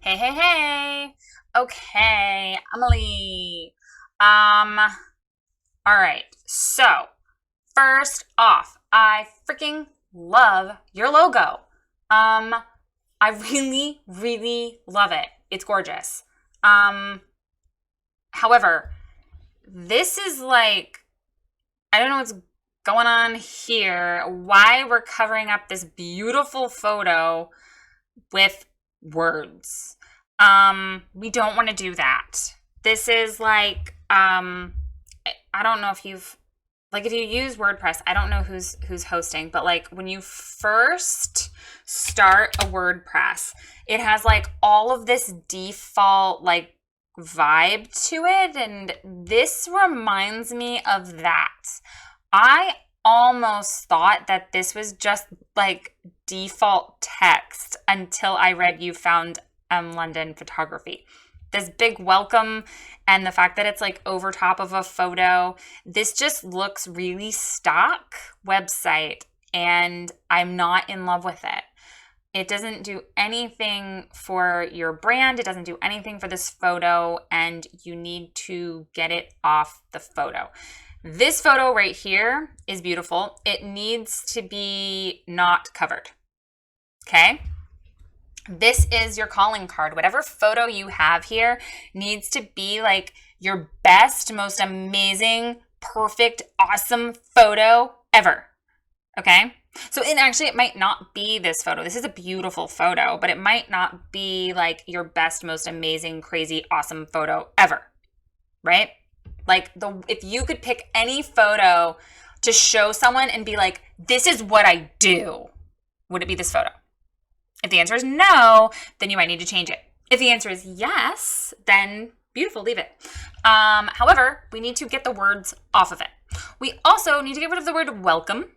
Hey, hey, hey. Okay, Emily. Um, all right. So, first off, I freaking love your logo. Um, I really, really love it. It's gorgeous. Um, However, this is like, I don't know what's going on here. Why we're covering up this beautiful photo with words. We don't want to do that. This is like I don't know if you've like if you use WordPress, I don't know who's hosting, but like when you first start a WordPress, it has like all of this default like vibe to it, and this reminds me of that. I almost thought that this was just like default text until I read you found London photography. This big welcome and the fact that it's like over top of a photo, this just looks really stock website, and I'm not in love with it. It doesn't do anything for your brand. It doesn't do anything for this photo, and you need to get it off the photo. This photo right here is beautiful. It needs to be not covered. Okay? This is your calling card. Whatever photo you have here needs to be like your best, most amazing, perfect, awesome photo ever. Okay? So it might not be this photo. This is a beautiful photo, but it might not be like your best, most amazing, crazy, awesome photo ever. Right? Like if you could pick any photo to show someone and be like, this is what I do, would it be this photo? If the answer is no, then you might need to change it. If the answer is yes, then beautiful, leave it. However, we need to get the words off of it. We also need to get rid of the word welcome.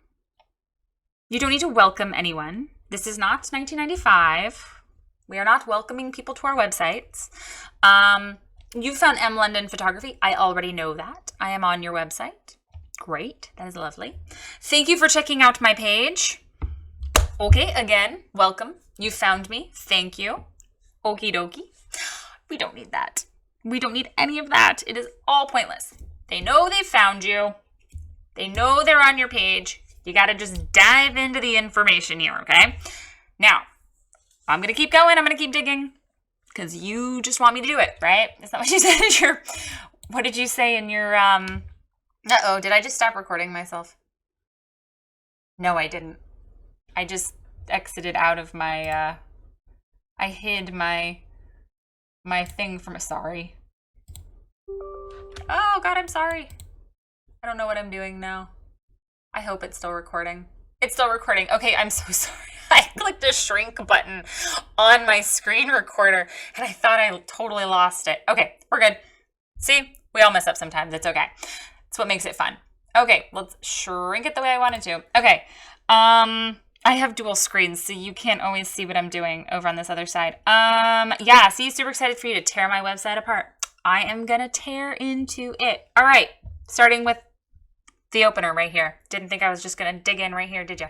You don't need to welcome anyone. This is not 1995. We are not welcoming people to our websites. You found M London Photography. I already know that. I am on your website. Great. That is lovely. Thank you for checking out my page. Okay, again, welcome. You found me. Thank you. Okie dokie. We don't need that. We don't need any of that. It is all pointless. They know they found you. They know they're on your page. You got to just dive into the information here, okay? Now, I'm going to keep going. I'm going to keep digging because you just want me to do it, right? That's not what you said in your... What did you say in your... Uh-oh, did I just stop recording myself? No, I didn't. I just exited out of my, I hid my thing from sorry. Oh, God, I'm sorry. I don't know what I'm doing now. I hope it's still recording. It's still recording. Okay, I'm so sorry. I clicked the shrink button on my screen recorder, and I thought I totally lost it. Okay, we're good. See, we all mess up sometimes. It's okay. It's what makes it fun. Okay, let's shrink it the way I wanted to. Okay, I have dual screens, so you can't always see what I'm doing over on this other side. Yeah, see, super excited for you to tear my website apart. I am gonna tear into it. All right, starting with the opener right here. Didn't think I was just gonna dig in right here, did you?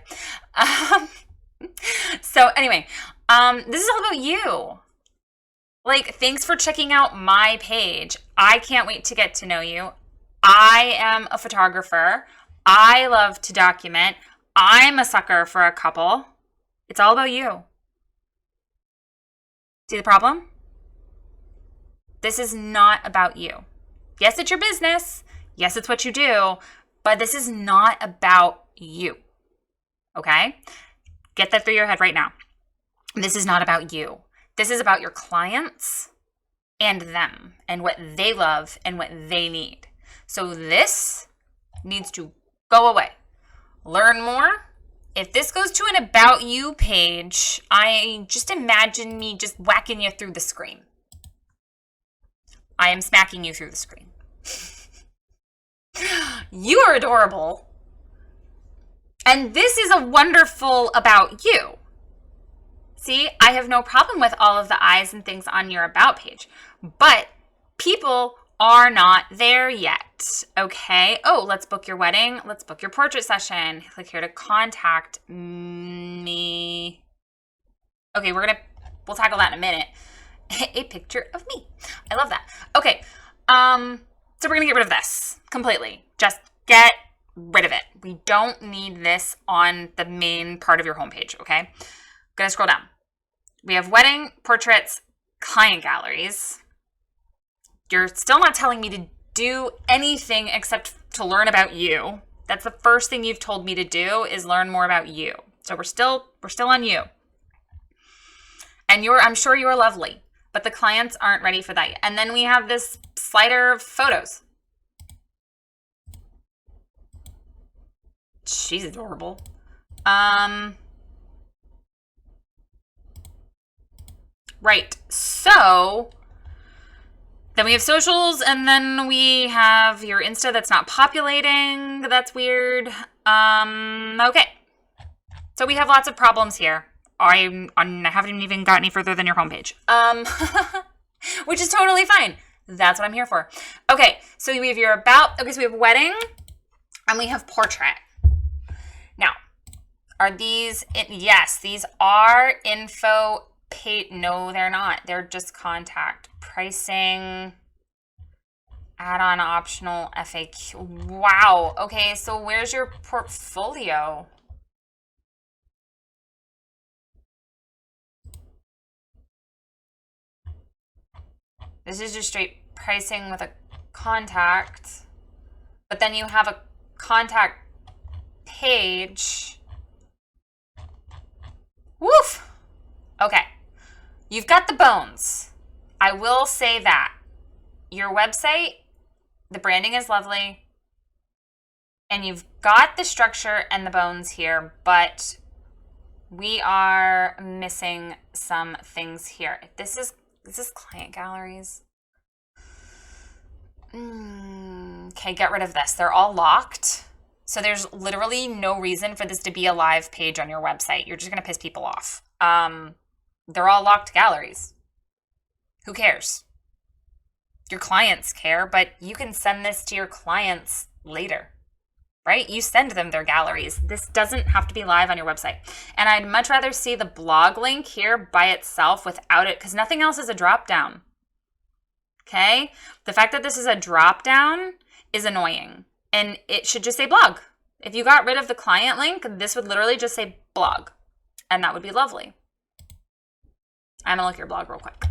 So anyway, this is all about you. Like, thanks for checking out my page. I can't wait to get to know you. I am a photographer. I love to document. I'm a sucker for a couple. It's all about you. See the problem? This is not about you. Yes, it's your business. Yes, it's what you do. But this is not about you. Okay? Get that through your head right now. This is not about you. This is about your clients and them and what they love and what they need. So this needs to go away. Learn more. If this goes to an About You page, I just imagine me just whacking you through the screen. I am smacking you through the screen. You are adorable. And this is a wonderful About You. See, I have no problem with all of the eyes and things on your About page, but people are not there yet, okay? Oh, let's book your wedding. Let's book your portrait session. Click here to contact me. Okay, we'll tackle that in a minute. a picture of me. I love that. Okay. So we're going to get rid of this completely. Just get rid of it. We don't need this on the main part of your homepage, okay? I'm going to scroll down. We have wedding, portraits, client galleries. You're still not telling me to do anything except to learn about you. That's the first thing you've told me to do is learn more about you. So we're still on you. And I'm sure you're lovely, but the clients aren't ready for that yet. And then we have this slider of photos. She's adorable. Right. So then we have socials, and then we have your Insta that's not populating. That's weird. Okay. So we have lots of problems here. I haven't even got any further than your homepage. Which is totally fine. That's what I'm here for. Okay, so we have your about. Okay, so we have wedding, and we have portrait. Now, are these? Yes, these are info page. No, they're not. They're just contact pricing. Add-on optional FAQ. Wow. Okay, so where's your portfolio? This is just straight pricing with a contact, but then you have a contact page. Woof. Okay. You've got the bones. I will say that. Your website, the branding is lovely, and you've got the structure and the bones here, but we are missing some things here. This is client galleries. Okay, get rid of this. They're all locked. So there's literally no reason for this to be a live page on your website. You're just going to piss people off. They're all locked galleries. Who cares? Your clients care, but you can send this to your clients later, right? You send them their galleries. This doesn't have to be live on your website. And I'd much rather see the blog link here by itself without it, because nothing else is a drop down. Okay? The fact that this is a drop down is annoying, and it should just say blog. If you got rid of the client link, this would literally just say blog, and that would be lovely. I'm gonna look at your blog real quick,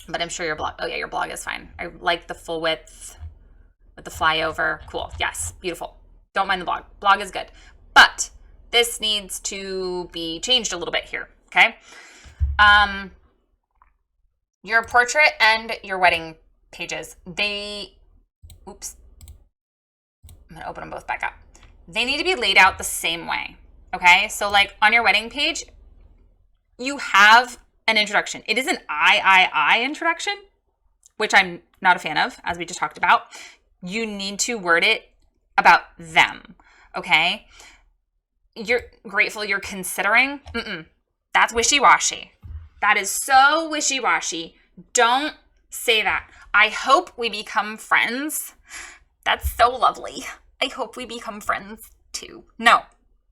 but I'm sure your blog, oh yeah, your blog is fine. I like the full width with the flyover. Cool. Yes, beautiful. Don't mind the blog. Blog is good. But this needs to be changed a little bit here, okay? Your portrait and your wedding pages, oops. I'm going to open them both back up. They need to be laid out the same way, okay? So like on your wedding page, you have an introduction. It is an I introduction, which I'm not a fan of, as we just talked about. You need to word it about them, okay? You're grateful you're considering. That's wishy-washy. That is so wishy-washy. Don't say that. I hope we become friends. That's so lovely. I hope we become friends too. No,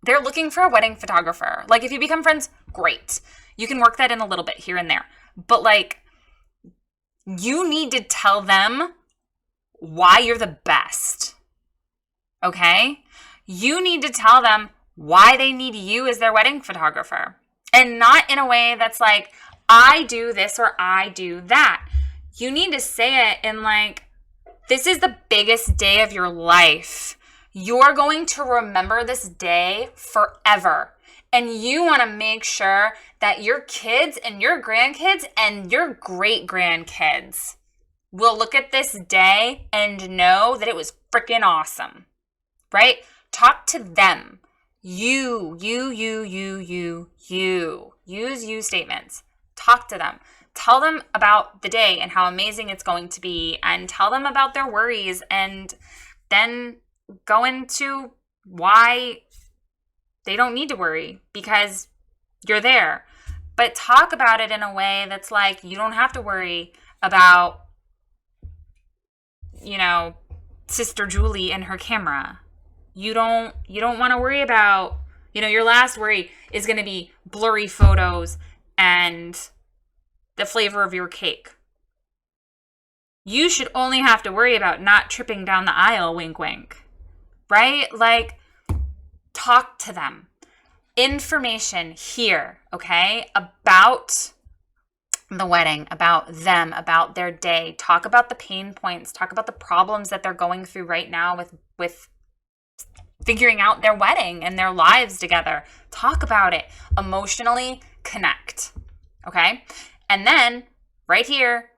they're looking for a wedding photographer. Like if you become friends, great. You can work that in a little bit here and there. But like, you need to tell them why you're the best. Okay? You need to tell them why they need you as their wedding photographer. And not in a way that's like, I do this or I do that. You need to say it in like, this is the biggest day of your life. You're going to remember this day forever. And you want to make sure that your kids and your grandkids and your great-grandkids will look at this day and know that it was freaking awesome, right? Talk to them. You. Use you statements. Talk to them. Tell them about the day and how amazing it's going to be, and tell them about their worries, and then go into why they don't need to worry because you're there. But talk about it in a way that's like, you don't have to worry about, Sister Julie and her camera. You don't want to worry about, your last worry is going to be blurry photos and the flavor of your cake. You should only have to worry about not tripping down the aisle, wink, wink, right? Like, talk to them. Information here, okay, about the wedding, about them, about their day. Talk about the pain points. Talk about the problems that they're going through right now with figuring out their wedding and their lives together. Talk about it. Emotionally connect, okay? And then right here,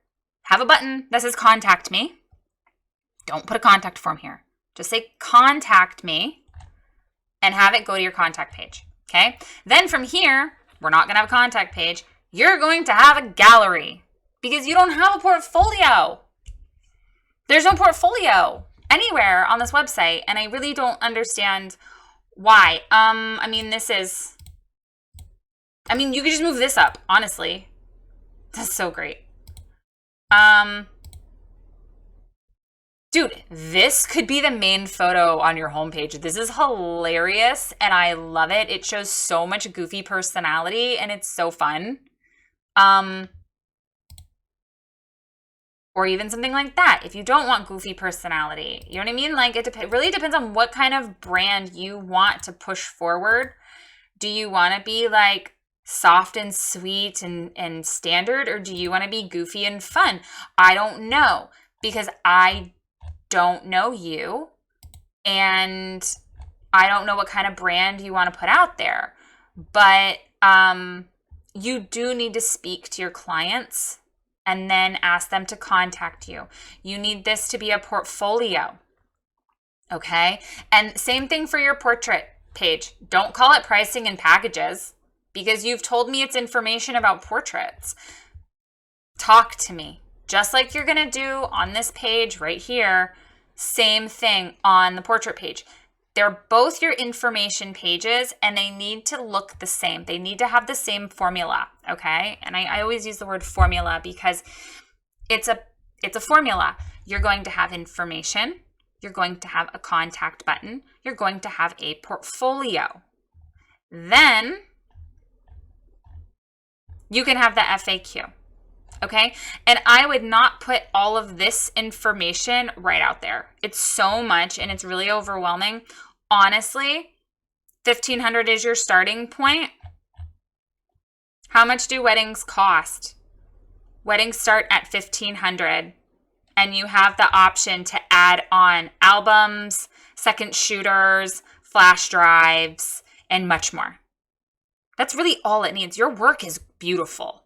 have a button that says contact me. Don't put a contact form here. Just say contact me and have it go to your contact page, okay? Then from here, we're not going to have a contact page. You're going to have a gallery because you don't have a portfolio. There's no portfolio anywhere on this website, and I really don't understand why. I mean, you could just move this up, honestly. That's so great. Dude, this could be the main photo on your homepage. This is hilarious, and I love it. It shows so much goofy personality, and it's so fun. Or even something like that. If you don't want goofy personality, you know what I mean? Like, it really depends on what kind of brand you want to push forward. Do you want to be like soft and sweet and standard, or do you want to be goofy and fun? I don't know, because I don't know you, and I don't know what kind of brand you want to put out there. But you do need to speak to your clients and then ask them to contact you. You need this to be a portfolio, okay? And same thing for your portrait page. Don't call it pricing and packages, because you've told me it's information about portraits. Talk to me, just like you're gonna do on this page right here. Same thing on the portrait page. They're both your information pages, and they need to look the same. They need to have the same formula, okay? And I always use the word formula because it's a formula. You're going to have information. You're going to have a contact button. You're going to have a portfolio. Then you can have the FAQ, okay? And I would not put all of this information right out there. It's so much, and it's really overwhelming. Honestly, $1,500 is your starting point. How much do weddings cost? Weddings start at $1,500, and you have the option to add on albums, second shooters, flash drives, and much more. That's really all it needs. Your work is beautiful,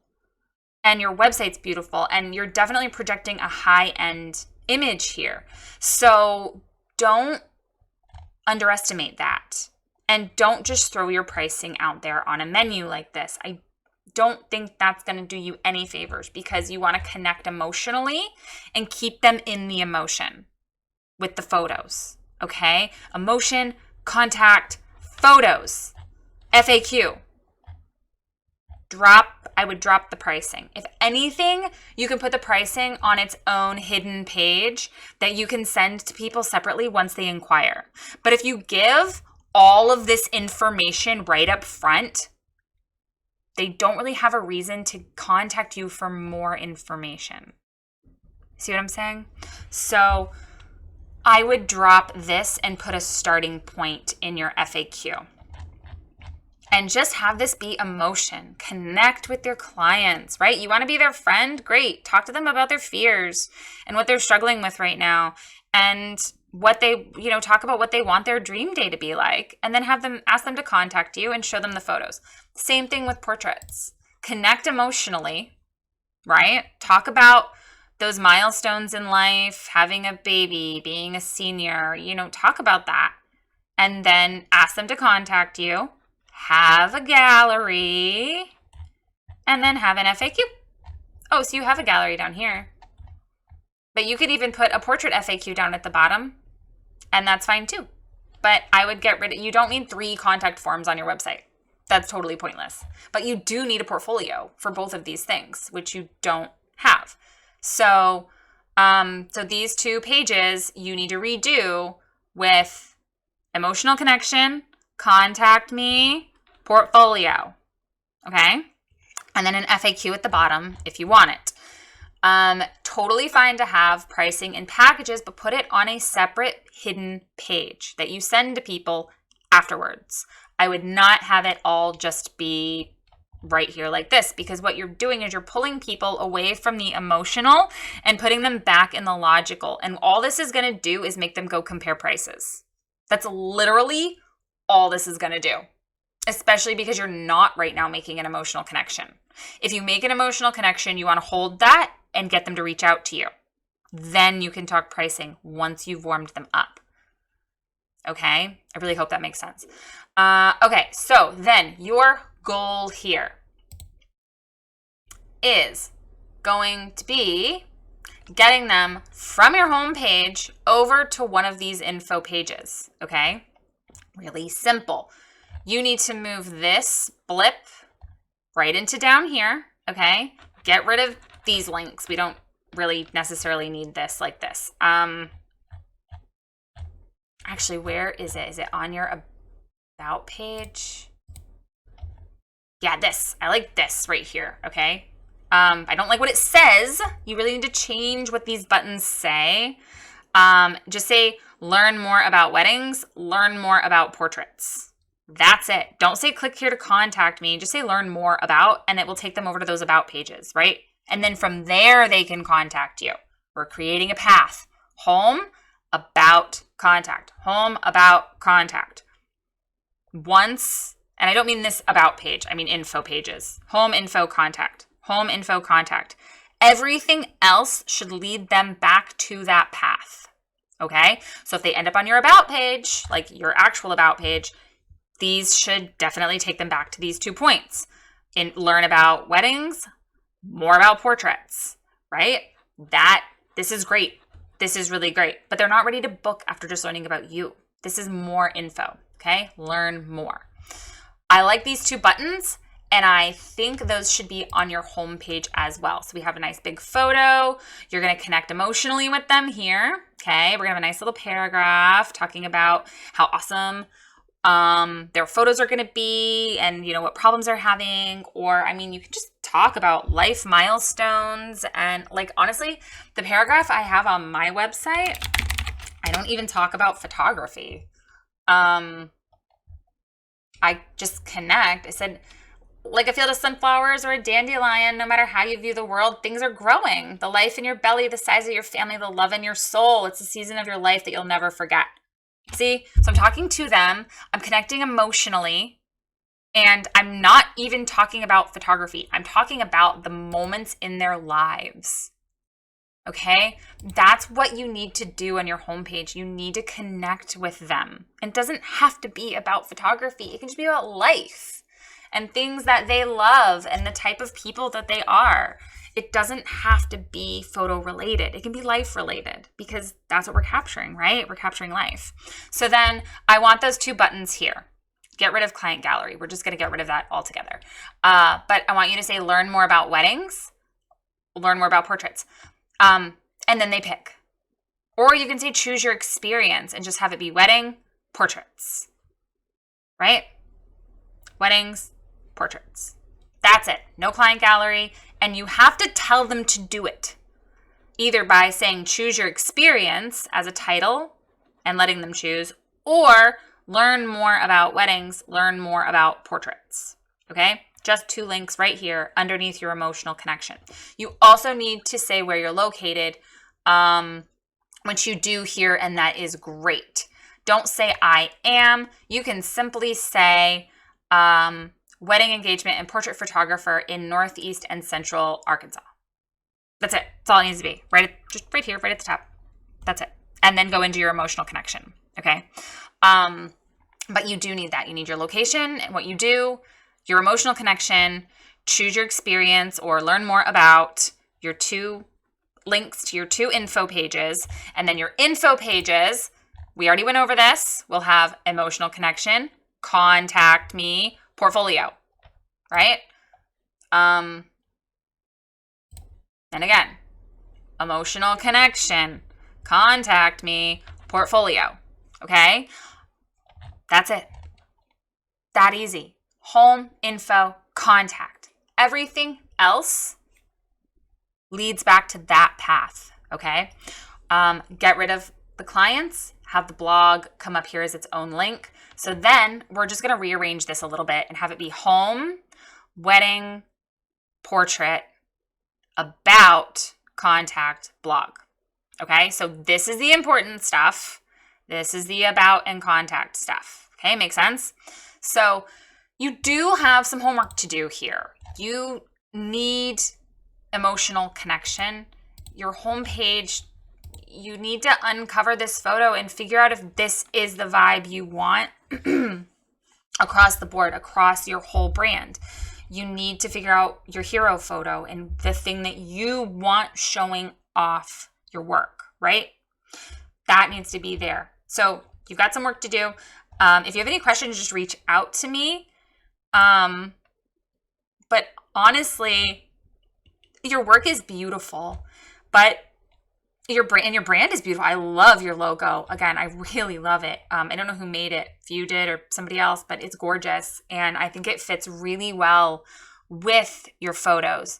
and your website's beautiful, and you're definitely projecting a high-end image here. So don't underestimate that, and don't just throw your pricing out there on a menu like this. I don't think that's going to do you any favors, because you want to connect emotionally and keep them in the emotion with the photos, okay? Emotion, contact, photos, FAQ. I would drop the pricing. If anything, you can put the pricing on its own hidden page that you can send to people separately once they inquire. But if you give all of this information right up front, they don't really have a reason to contact you for more information. See what I'm saying? So I would drop this and put a starting point in your FAQ. And just have this be emotion. Connect with your clients, right? You want to be their friend? Great. Talk to them about their fears and what they're struggling with right now, and what they, talk about what they want their dream day to be like, and then ask them to contact you and show them the photos. Same thing with portraits. Connect emotionally, right? Talk about those milestones in life, having a baby, being a senior, talk about that. And then ask them to contact you. Have a gallery, and then have an FAQ. Oh, so you have a gallery down here. But you could even put a portrait FAQ down at the bottom, and that's fine too. But I would get rid of, you don't need 3 contact forms on your website. That's totally pointless. But you do need a portfolio for both of these things, which you don't have. So these 2 pages you need to redo with emotional connection, contact me, portfolio. Okay? and then an FAQ at the bottom if you want it. Totally fine to have pricing in packages, but put it on a separate hidden page that you send to people afterwards. I would not have it all just be right here like this, because what you're doing is you're pulling people away from the emotional and putting them back in the logical. And all this is going to do is make them go compare prices. That's literally all this is going to do, especially because you're not right now making an emotional connection. If you make an emotional connection, you want to hold that and get them to reach out to you. Then you can talk pricing once you've warmed them up. Okay? I really hope that makes sense. Okay, so then your goal here is going to be getting them from your home page over to one of these info pages. Okay? Really simple. You need to move this blip right into down here. Okay? Get rid of these links. We don't really necessarily need this like this. Actually, where is it? Is it on your about page? Yeah, this. I like this right here, okay? I don't like what it says. You really need to change what these buttons say. Just say, learn more about weddings, learn more about portraits. That's it. Don't say click here to contact me. Just say learn more about, and it will take them over to those about pages, right? And then from there, they can contact you. We're creating a path. Home, about, contact. Home, about, contact. Once, and I don't mean this about page, I mean info pages. Home, info, contact. Home, info, contact. Everything else should lead them back to that path. Okay? So if they end up on your about page, like your actual about page, these should definitely take them back to these 2 points. Learn about weddings, more about portraits, right? This is great. This is really great. But they're not ready to book after just learning about you. This is more info, okay? Learn more. I like these 2 buttons, and I think those should be on your home page as well. So we have a nice big photo. You're going to connect emotionally with them here, okay? We're going to have a nice little paragraph talking about how awesome their photos are going to be, and what problems they're having. Or I mean, you can just talk about life milestones. And like, honestly, the paragraph I have on my website, I don't even talk about photography. I just connect. I said, like a field of sunflowers or a dandelion, no matter how you view the world, things are growing. The life in your belly, the size of your family, the love in your soul. It's a season of your life that you'll never forget. See, so I'm talking to them, I'm connecting emotionally, and I'm not even talking about photography. I'm talking about the moments in their lives. Okay? That's what you need to do on your homepage. You need to connect with them. It doesn't have to be about photography. It can just be about life and things that they love and the type of people that they are. It doesn't have to be photo related. It can be life related, because that's what we're capturing, right? We're capturing life. So then I want those 2 buttons here. Get rid of client gallery. We're just going to get rid of that altogether. But I want you to say learn more about weddings, learn more about portraits. And then they pick. Or you can say choose your experience and just have it be wedding, portraits, right? Weddings, portraits. That's it. No client gallery. And you have to tell them to do it, either by saying choose your experience as a title and letting them choose, or learn more about weddings, learn more about portraits. Okay? Just 2 links right here underneath your emotional connection. You also need to say where you're located, which you do here, and that is great. Don't say I am. You can simply say wedding engagement and portrait photographer in Northeast and Central Arkansas. That's it. That's all it needs to be. Just right here, right at the top. That's it. And then go into your emotional connection. Okay. But you do need that. You need your location and what you do, your emotional connection, choose your experience, or learn more about your 2 links to your 2 info pages. And then your info pages, we already went over this. We'll have emotional connection, contact me, portfolio, right? And again, emotional connection, contact me, portfolio, okay? That's it. That easy. Home, info, contact. everything else leads back to that path, okay? Get rid of the clients, have the blog come up here as its own link. So then we're just going to rearrange this a little bit and have it be home, wedding, portrait, about, contact, blog. Okay, so this is the important stuff. This is the about and contact stuff. Okay, makes sense? So you do have some homework to do here. You need emotional connection. Your homepage, you need to uncover this photo and figure out if this is the vibe you want across the board, across your whole brand. You need to figure out your hero photo and the thing that you want showing off your work, right? That needs to be there. So you've got some work to do. If you have any questions, just reach out to me. But honestly, your work is beautiful, but your brand is beautiful. I love your logo. Again, I really love it. I don't know who made it, if you did or somebody else, but it's gorgeous. And I think it fits really well with your photos.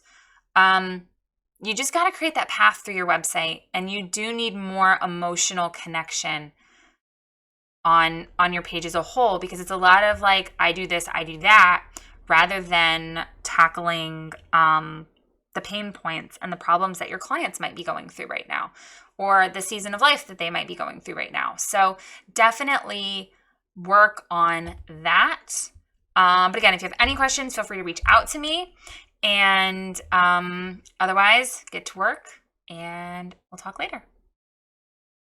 You just got to create that path through your website, and you do need more emotional connection on your page as a whole, because it's a lot of like, I do this, I do that, rather than tackling the pain points and the problems that your clients might be going through right now, or the season of life that they might be going through right now. So definitely work on that. But again, if you have any questions, feel free to reach out to me. And otherwise, get to work, and we'll talk later.